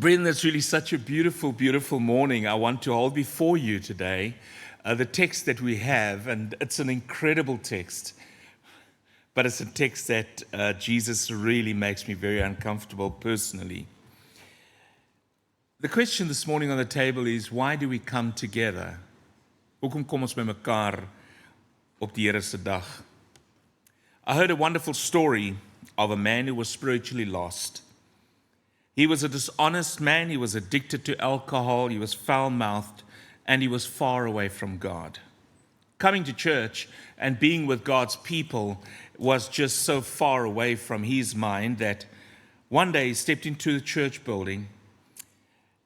Brethren, it's really such a beautiful, beautiful morning. I want to hold before you today the text that we have, and it's an incredible text, but it's a text that Jesus really makes me very uncomfortable personally. The question this morning on the table is, why do we come together? Hoekom kom ons by mekaar op die Here se dag? I heard a wonderful story of a man who was spiritually lost. He was a dishonest man, he was addicted to alcohol, he was foul-mouthed, and he was far away from God. Coming to church and being with God's people was just so far away from his mind that one day he stepped into the church building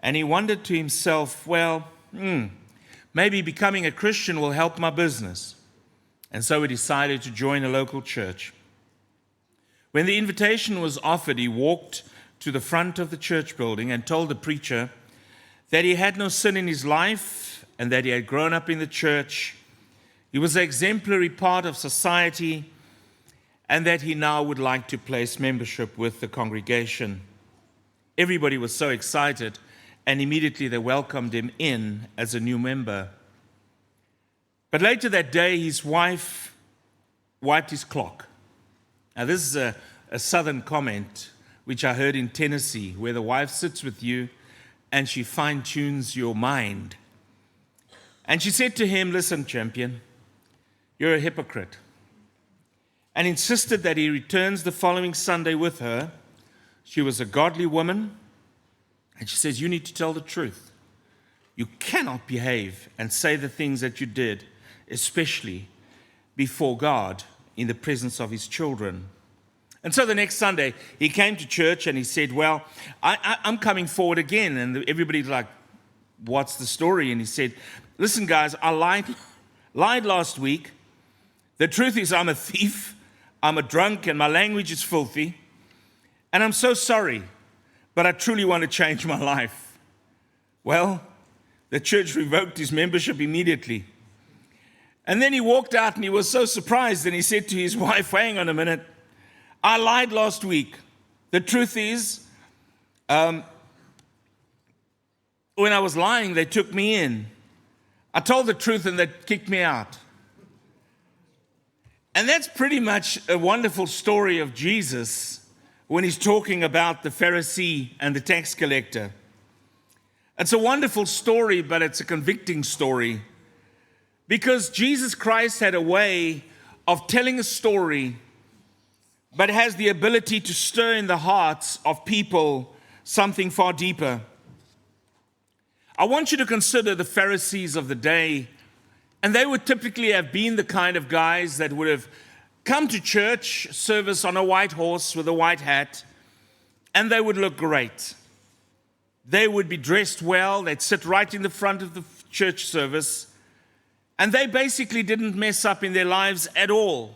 and he wondered to himself, maybe becoming a Christian will help my business. And so he decided to join a local church. When the invitation was offered, he walked to the front of the church building and told the preacher that he had no sin in his life and that he had grown up in the church. He was an exemplary part of society and that he now would like to place membership with the congregation. Everybody was so excited, and immediately they welcomed him in as a new member. But later that day, his wife wiped his clock. Now this is a southern comment which I heard in Tennessee, where the wife sits with you and she fine-tunes your mind. And she said to him, "Listen, champion, you're a hypocrite," and insisted that he returns the following Sunday with her. She was a godly woman, and she says, "You need to tell the truth. You cannot behave and say the things that you did, especially before God in the presence of his children." And so the next Sunday, he came to church and he said, I'm coming forward again. And everybody's like, "What's the story?" And he said, "Listen, guys, I lied last week. The truth is I'm a thief, I'm a drunk, and my language is filthy. And I'm so sorry, but I truly want to change my life." Well, the church revoked his membership immediately. And then he walked out and he was so surprised and he said to his wife, "Hang on a minute. I lied last week. The truth is, when I was lying, they took me in. I told the truth and they kicked me out." And that's pretty much a wonderful story of Jesus when he's talking about the Pharisee and the tax collector. It's a wonderful story, but it's a convicting story, because Jesus Christ had a way of telling a story but has the ability to stir in the hearts of people something far deeper. I want you to consider the Pharisees of the day, and they would typically have been the kind of guys that would have come to church service on a white horse with a white hat, and they would look great. They would be dressed well, they'd sit right in the front of the church service, and they basically didn't mess up in their lives at all.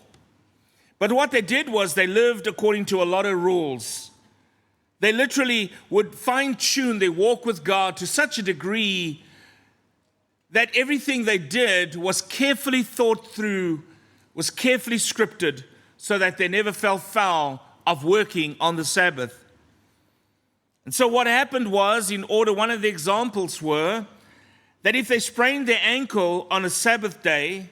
But what they did was they lived according to a lot of rules. They literally would fine-tune their walk with God to such a degree that everything they did was carefully thought through, was carefully scripted, so that they never fell foul of working on the Sabbath. And so what happened was, one of the examples were that if they sprained their ankle on a Sabbath day,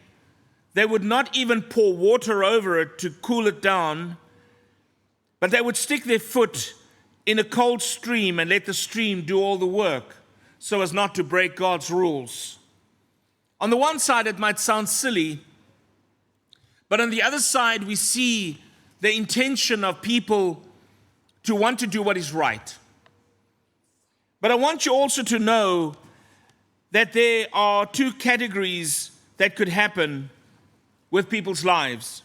they would not even pour water over it to cool it down, but they would stick their foot in a cold stream and let the stream do all the work so as not to break God's rules. On the one side, it might sound silly, but on the other side, we see the intention of people to want to do what is right. But I want you also to know that there are two categories that could happen with people's lives.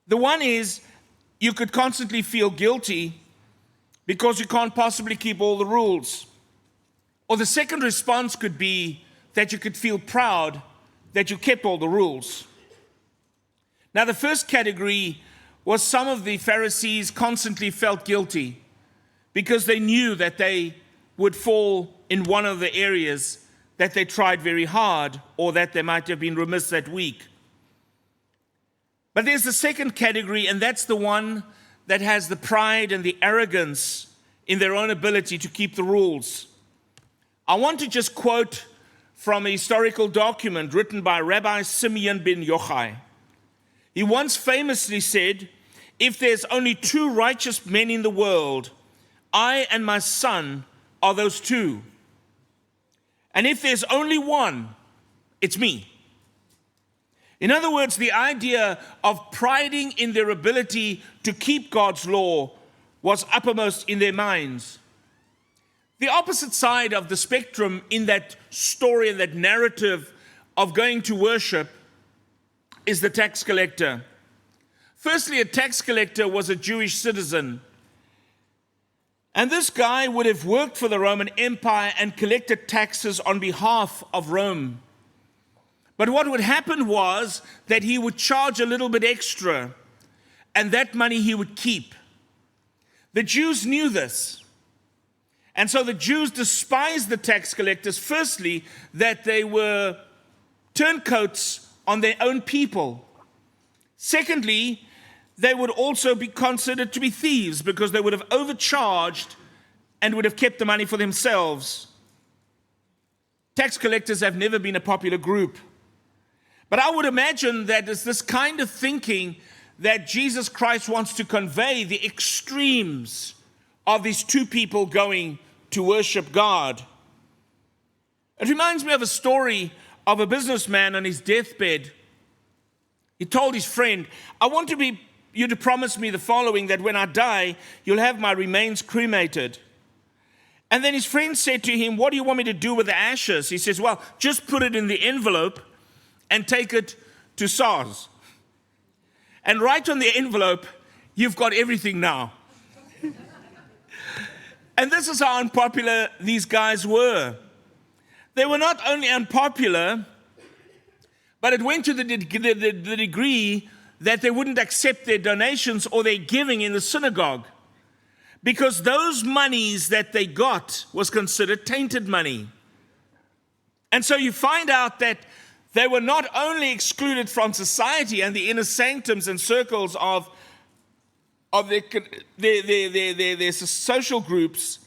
The one is, you could constantly feel guilty because you can't possibly keep all the rules. Or the second response could be that you could feel proud that you kept all the rules. Now, the first category was some of the Pharisees constantly felt guilty because they knew that they would fall in one of the areas that they tried very hard, or that they might have been remiss that week. But there's the second category, and that's the one that has the pride and the arrogance in their own ability to keep the rules. I want to just quote from a historical document written by Rabbi Simeon ben Yochai. He once famously said, "If there's only 2 righteous men in the world, I and my son are those 2. And if there's only one, it's me." In other words, the idea of priding in their ability to keep God's law was uppermost in their minds. The opposite side of the spectrum in that story and that narrative of going to worship is the tax collector. Firstly, a tax collector was a Jewish citizen. And this guy would have worked for the Roman Empire and collected taxes on behalf of Rome. But what would happen was that he would charge a little bit extra, and that money he would keep. The Jews knew this. And so the Jews despised the tax collectors, firstly, that they were turncoats on their own people. Secondly, they would also be considered to be thieves because they would have overcharged and would have kept the money for themselves. Tax collectors have never been a popular group. But I would imagine that it's this kind of thinking that Jesus Christ wants to convey, the extremes of these 2 people going to worship God. It reminds me of a story of a businessman on his deathbed. He told his friend, "I want you to promise me the following, that when I die, you'll have my remains cremated." And then his friend said to him, "What do you want me to do with the ashes?" He says, "Well, just put it in the envelope and take it to SARS. And write on the envelope, you've got everything now." And this is how unpopular these guys were. They were not only unpopular, but it went to the degree that they wouldn't accept their donations or their giving in the synagogue, because those monies that they got was considered tainted money. And so you find out that they were not only excluded from society and the inner sanctums and circles of their social groups,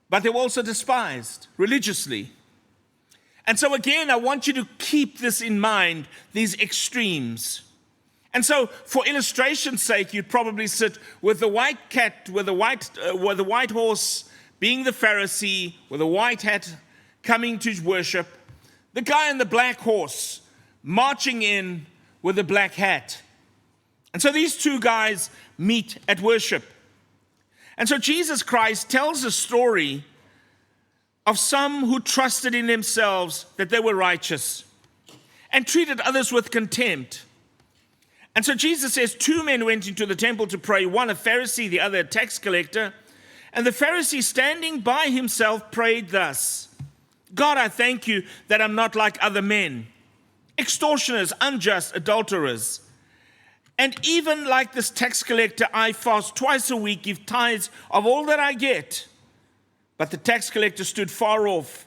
but they were also despised religiously. And so again, I want you to keep this in mind, these extremes. And so, for illustration's sake, you'd probably sit with the white cat, with the white horse being the Pharisee, with a white hat coming to worship, the guy on the black horse marching in with a black hat. And so these 2 guys meet at worship. And so Jesus Christ tells a story of some who trusted in themselves that they were righteous and treated others with contempt. And so Jesus says 2 men went into the temple to pray, one a Pharisee, the other a tax collector. And the Pharisee, standing by himself, prayed thus: "God, I thank you that I'm not like other men, extortioners, unjust, adulterers. And even like this tax collector, I fast twice a week, give tithes of all that I get." But the tax collector stood far off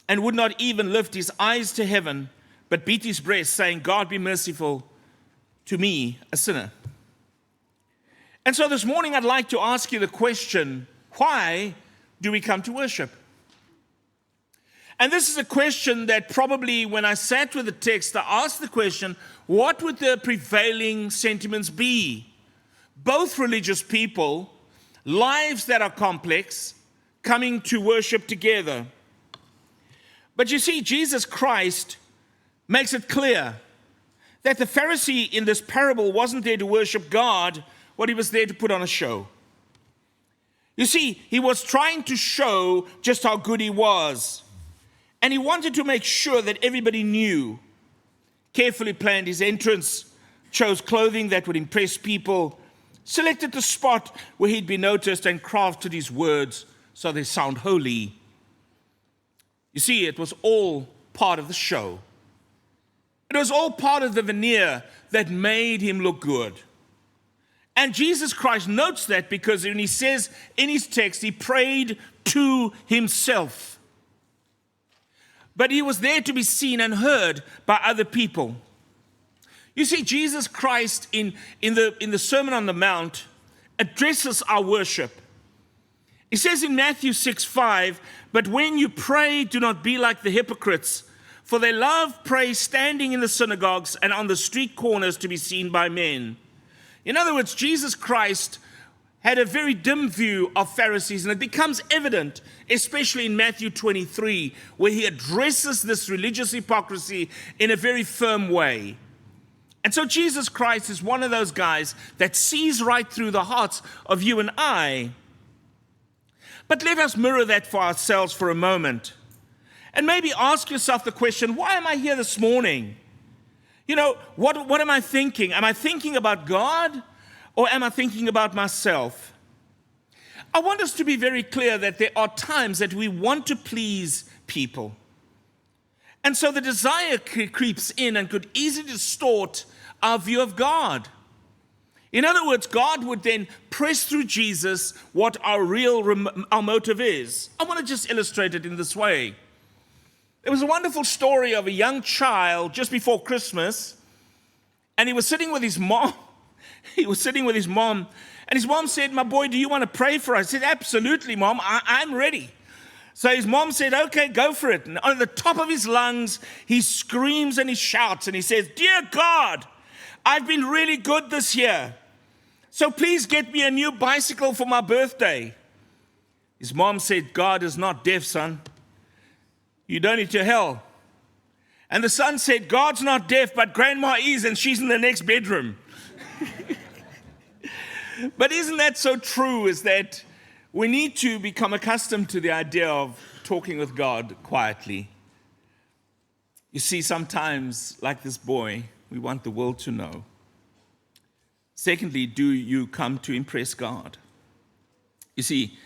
and would not even lift his eyes to heaven, but beat his breast, saying, "God, be merciful to me, a sinner." And so this morning I'd like to ask you the question, why do we come to worship? And this is a question that probably when I sat with the text, I asked the question, what would the prevailing sentiments be? Both religious people, lives that are complex, coming to worship together. But you see, Jesus Christ makes it clear that the Pharisee in this parable wasn't there to worship God, but he was there to put on a show. You see, he was trying to show just how good he was. And he wanted to make sure that everybody knew. Carefully planned his entrance, chose clothing that would impress people, selected the spot where he'd be noticed, and crafted his words so they sound holy. You see, it was all part of the show. It was all part of the veneer that made him look good. And Jesus Christ notes that because when he says in his text, he prayed to himself. But he was there to be seen and heard by other people. You see, Jesus Christ in the Sermon on the Mount addresses our worship. He says in Matthew 6:5, "But when you pray, do not be like the hypocrites, for they love prayer standing in the synagogues and on the street corners to be seen by men." In other words, Jesus Christ had a very dim view of Pharisees, and it becomes evident, especially in Matthew 23, where he addresses this religious hypocrisy in a very firm way. And so Jesus Christ is one of those guys that sees right through the hearts of you and I. But let us mirror that for ourselves for a moment. And maybe ask yourself the question, why am I here this morning? You know, what am I thinking? Am I thinking about God, or am I thinking about myself? I want us to be very clear that there are times that we want to please people. And so the desire creeps in and could easily distort our view of God. In other words, God would then press through Jesus what our motive is. I want to just illustrate it in this way. There was a wonderful story of a young child just before Christmas, and he was sitting with his mom. And his mom said, "My boy, do you want to pray for us?" He said, "Absolutely, Mom, I'm ready." So his mom said, "Okay, go for it." And on the top of his lungs, he screams and he shouts and he says, "Dear God, I've been really good this year, so please get me a new bicycle for my birthday." His mom said, "God is not deaf, son. You don't need to hell." And the son said, "God's not deaf, but grandma is, and she's in the next bedroom." But isn't that so true, is that we need to become accustomed to the idea of talking with God quietly. You see, sometimes, like this boy, we want the world to know. Secondly, do you come to impress God? You see,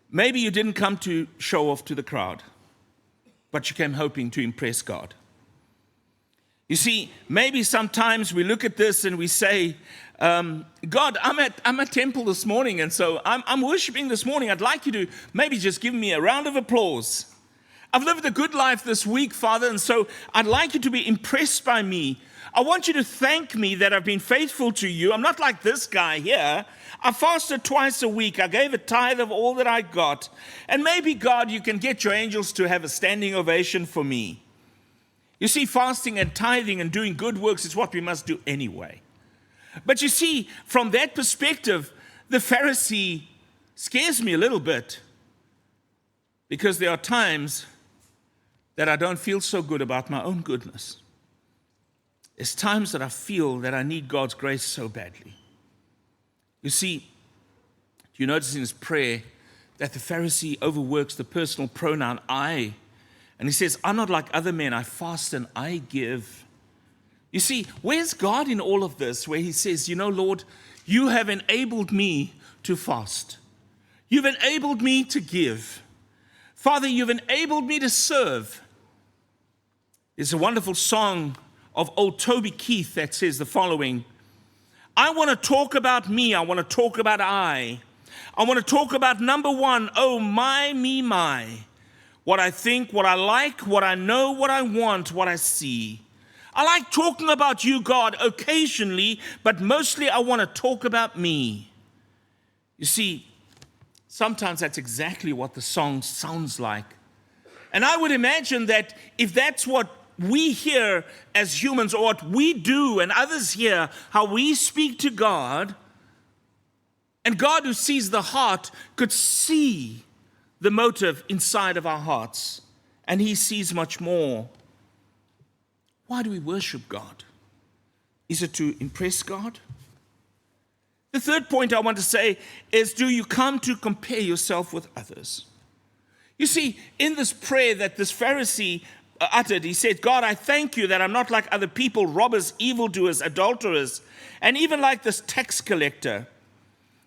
maybe you didn't come to show off to the crowd, but you came hoping to impress God. You see, maybe sometimes we look at this and we say, "God, I'm at temple this morning, and so I'm worshiping this morning. I'd like you to maybe just give me a round of applause. I've lived a good life this week, Father, and so I'd like you to be impressed by me. I want you to thank me that I've been faithful to you. I'm not like this guy here. I fasted twice a week. I gave a tithe of all that I got. And maybe, God, you can get your angels to have a standing ovation for me." You see, fasting and tithing and doing good works is what we must do anyway. But you see, from that perspective, the Pharisee scares me a little bit, because there are times that I don't feel so good about my own goodness. There's times that I feel that I need God's grace so badly. You see, you notice in his prayer that the Pharisee overworks the personal pronoun I. And he says, "I'm not like other men. I fast and I give." You see, where's God in all of this, where he says, "You know, Lord, you have enabled me to fast. You've enabled me to give. Father, you've enabled me to serve." There's a wonderful song of old Toby Keith that says the following: "I want to talk about me. I want to talk about I want to talk about number one, oh my, me, my. What I think, what I like, what I know, what I want, what I see. I like talking about you, God, occasionally, but mostly I want to talk about me." You see, sometimes that's exactly what the song sounds like. And I would imagine that if that's what we hear as humans, or what we do and others hear, how we speak to God, and God, who sees the heart, could see the motive inside of our hearts, and he sees much more. Why do we worship God? Is it to impress God? The third point I want to say is, do you come to compare yourself with others? You see, in this prayer that this Pharisee uttered, he said, "God, I thank you that I'm not like other people, robbers, evildoers, adulterers, and even like this tax collector."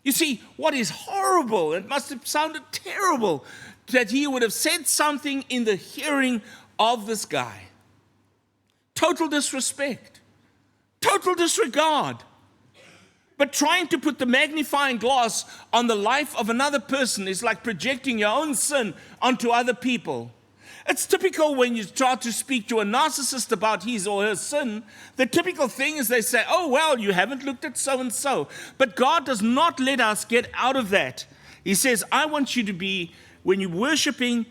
You see, what is horrible, it must have sounded terrible, that he would have said something in the hearing of this guy. Total disrespect, total disregard. But trying to put the magnifying glass on the life of another person is like projecting your own sin onto other people. It's typical when you start to speak to a narcissist about his or her sin. The typical thing is they say, "Oh, well, you haven't looked at so-and-so." But God does not let us get out of that. He says, I want you to be, when you're worshiping,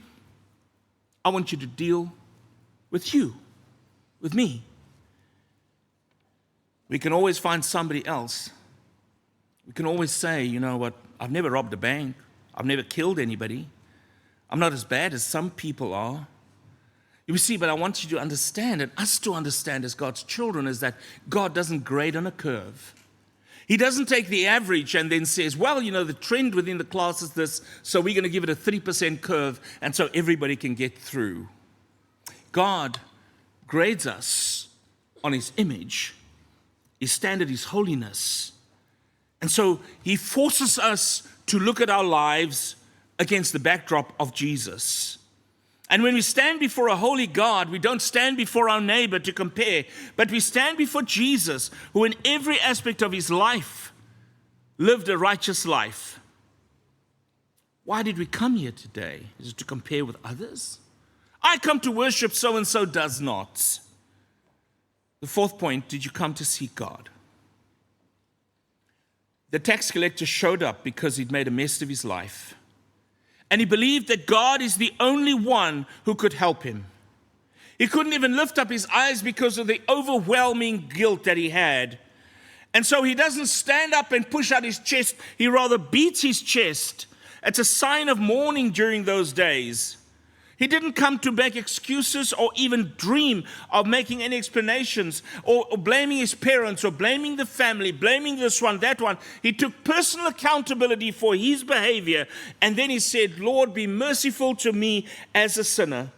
I want you to deal with you, with me. We can always find somebody else. We can always say, you know what, I've never robbed a bank. I've never killed anybody. I'm not as bad as some people are. You see, but I want you to understand, and us to understand as God's children, is that God doesn't grade on a curve. He doesn't take the average and then says, well, you know, the trend within the class is this, so we're going to give it a 3% curve, and so everybody can get through. God grades us on His image. His standard is holiness. And so He forces us to look at our lives against the backdrop of Jesus. And when we stand before a holy God, we don't stand before our neighbor to compare, but we stand before Jesus, who in every aspect of His life lived a righteous life. Why did we come here today? Is it to compare with others? I come to worship, so-and-so does not. The fourth point, did you come to seek God? The tax collector showed up because he'd made a mess of his life. And he believed that God is the only one who could help him. He couldn't even lift up his eyes because of the overwhelming guilt that he had. And so he doesn't stand up and push out his chest. He rather beats his chest. It's a sign of mourning during those days. He didn't come to make excuses or even dream of making any explanations or blaming his parents or blaming the family, blaming this one, that one. He took personal accountability for his behavior, and then he said, Lord, be merciful to me as a sinner.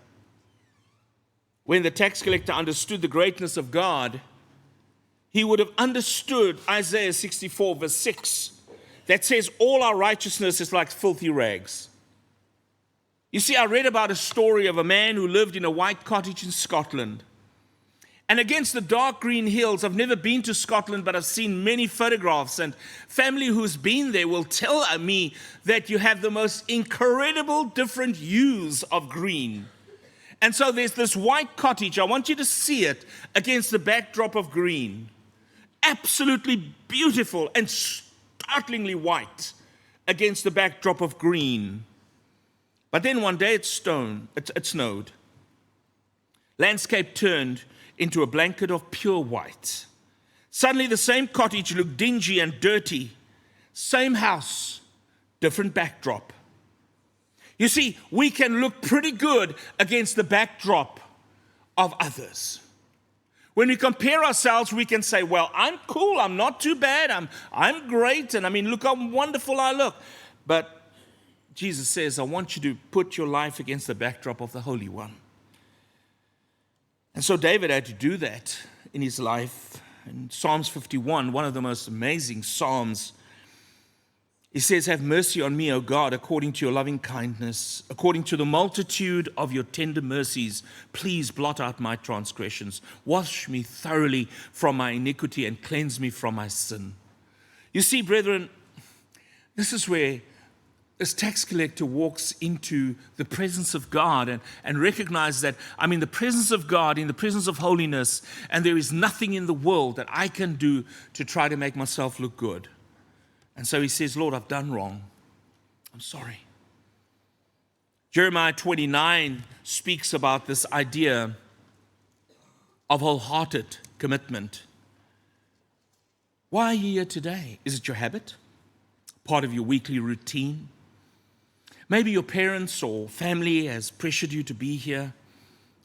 When the tax collector understood the greatness of God, he would have understood Isaiah 64 verse 6 that says all our righteousness is like filthy rags. You see, I read about a story of a man who lived in a white cottage in Scotland. And against the dark green hills, I've never been to Scotland, but I've seen many photographs. And family who's been there will tell me that you have the most incredible different hues of green. And so there's this white cottage. I want you to see it against the backdrop of green. Absolutely beautiful and startlingly white against the backdrop of green. But then one day it snowed. Landscape turned into a blanket of pure white. Suddenly the same cottage looked dingy and dirty. Same house, different backdrop. You see, we can look pretty good against the backdrop of others. When we compare ourselves, we can say, well, I'm cool, I'm not too bad, I'm great, and I mean, look how wonderful I look. But Jesus says, I want you to put your life against the backdrop of the Holy One. And so David had to do that in his life. In Psalms 51, one of the most amazing Psalms, he says, have mercy on me, O God, according to your loving kindness, according to the multitude of your tender mercies. Please blot out my transgressions. Wash me thoroughly from my iniquity and cleanse me from my sin. You see, brethren, this is where this tax collector walks into the presence of God and recognizes that I'm in the presence of God, in the presence of holiness, and there is nothing in the world that I can do to try to make myself look good. And so he says, Lord, I've done wrong. I'm sorry. Jeremiah 29 speaks about this idea of wholehearted commitment. Why are you here today? Is it your habit? Part of your weekly routine? Maybe your parents or family has pressured you to be here.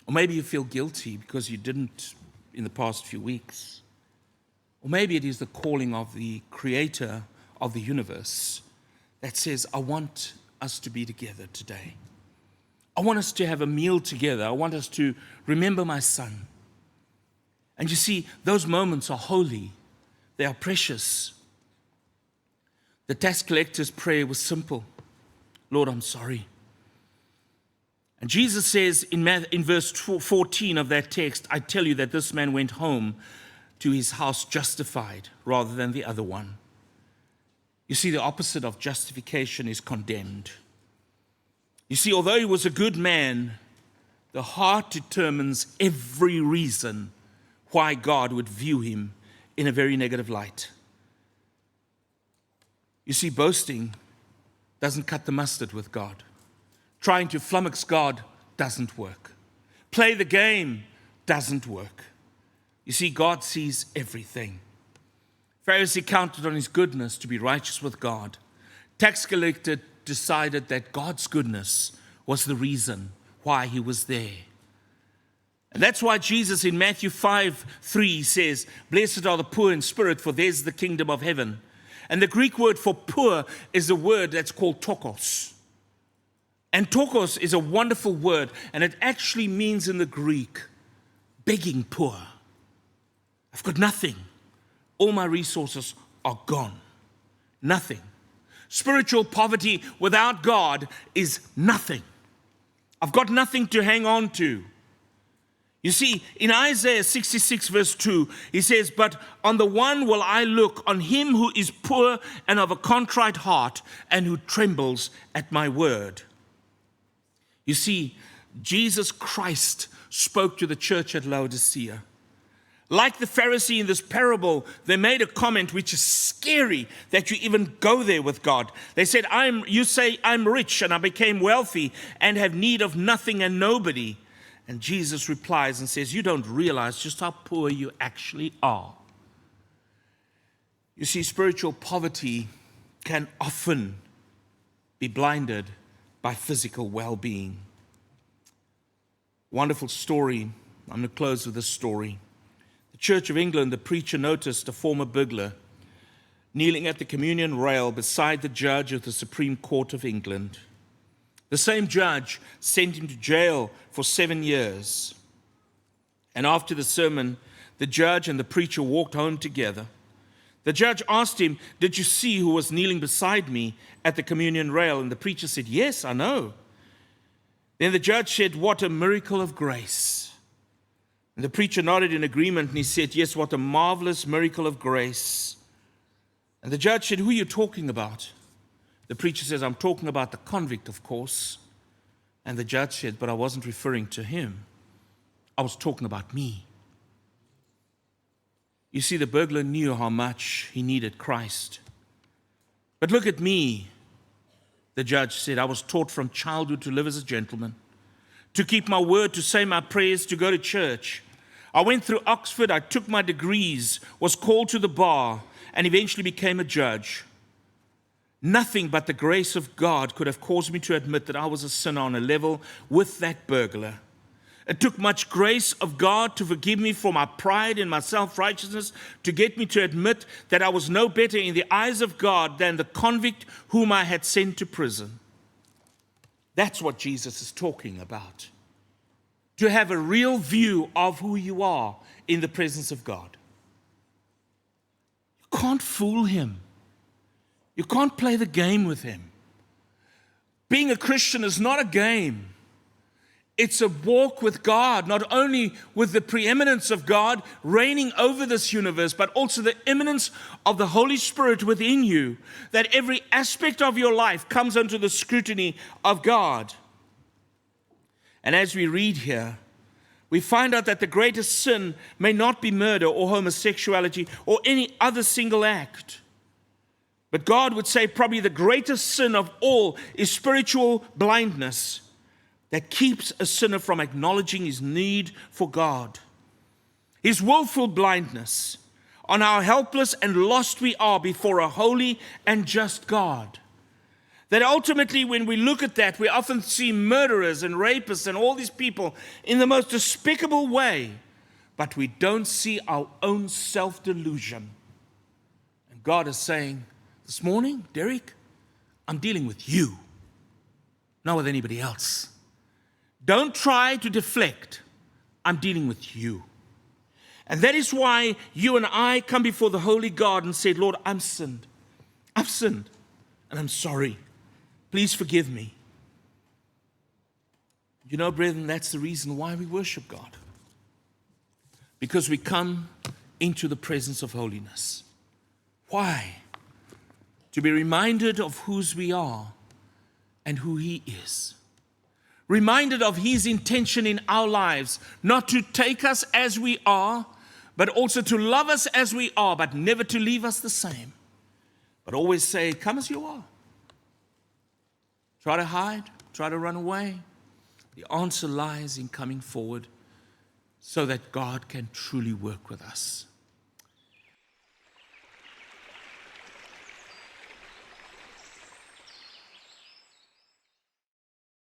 Or maybe you feel guilty because you didn't in the past few weeks. Or maybe it is the calling of the Creator of the universe that says, I want us to be together today. I want us to have a meal together. I want us to remember my son. And you see, those moments are holy. They are precious. The tax collector's prayer was simple. Lord, I'm sorry. And Jesus says in verse 14 of that text, I tell you that this man went home to his house justified rather than the other one. You see, the opposite of justification is condemned. You see, although he was a good man, the heart determines every reason why God would view him in a very negative light. You see, boasting doesn't cut the mustard with God. Trying to flummox God doesn't work. Play the game doesn't work. You see, God sees everything. Pharisee counted on his goodness to be righteous with God. Tax collector decided that God's goodness was the reason why he was there. And that's why Jesus in Matthew 5:3 says, "Blessed are the poor in spirit, for theirs is the kingdom of heaven." And the Greek word for poor is a word that's called tokos. And tokos is a wonderful word, and it actually means in the Greek, begging poor. I've got nothing. All my resources are gone. Nothing. Spiritual poverty without God is nothing. I've got nothing to hang on to. You see, in Isaiah 66 verse 2, he says, "But on the one will I look, on him who is poor and of a contrite heart, and who trembles at my word." You see, Jesus Christ spoke to the church at Laodicea. Like the Pharisee in this parable, they made a comment which is scary that you even go there with God. They said, "You say I'm rich and I became wealthy and have need of nothing and nobody." And Jesus replies and says, "You don't realize just how poor you actually are." You see, spiritual poverty can often be blinded by physical well-being. Wonderful story. I'm going to close with this story. The Church of England, the preacher noticed a former burglar kneeling at the communion rail beside the judge of the Supreme Court of England. The same judge sent him to jail for 7 years. And after the sermon, the judge and the preacher walked home together. The judge asked him, "Did you see who was kneeling beside me at the communion rail?" And the preacher said, "Yes, I know." Then the judge said, "What a miracle of grace." And the preacher nodded in agreement and he said, "Yes, what a marvelous miracle of grace." And the judge said, "Who are you talking about?" The preacher says, "I'm talking about the convict, of course." And the judge said, "But I wasn't referring to him. I was talking about me." You see, the burglar knew how much he needed Christ. "But look at me," the judge said. "I was taught from childhood to live as a gentleman, to keep my word, to say my prayers, to go to church. I went through Oxford, I took my degrees, was called to the bar, and eventually became a judge. Nothing but the grace of God could have caused me to admit that I was a sinner on a level with that burglar. It took much grace of God to forgive me for my pride and my self-righteousness, to get me to admit that I was no better in the eyes of God than the convict whom I had sent to prison." That's what Jesus is talking about. To have a real view of who you are in the presence of God. You can't fool him. You can't play the game with him. Being a Christian is not a game. It's a walk with God, not only with the preeminence of God reigning over this universe, but also the immanence of the Holy Spirit within you, that every aspect of your life comes under the scrutiny of God. And as we read here, we find out that the greatest sin may not be murder or homosexuality or any other single act. But God would say probably the greatest sin of all is spiritual blindness that keeps a sinner from acknowledging his need for God. His willful blindness on how helpless and lost we are before a holy and just God. That ultimately when we look at that, we often see murderers and rapists and all these people in the most despicable way, but we don't see our own self-delusion. And God is saying, this morning, Dereck, I'm dealing with you, not with anybody else. Don't try to deflect. I'm dealing with you. And that is why you and I come before the holy God and say, "Lord, I've sinned, and I'm sorry. Please forgive me." You know, brethren, that's the reason why we worship God. Because we come into the presence of holiness. Why? To be reminded of whose we are and who He is. Reminded of His intention in our lives, not to take us as we are, but also to love us as we are, but never to leave us the same. But always say, "Come as you are. Try to hide, try to run away. The answer lies in coming forward so that God can truly work with us.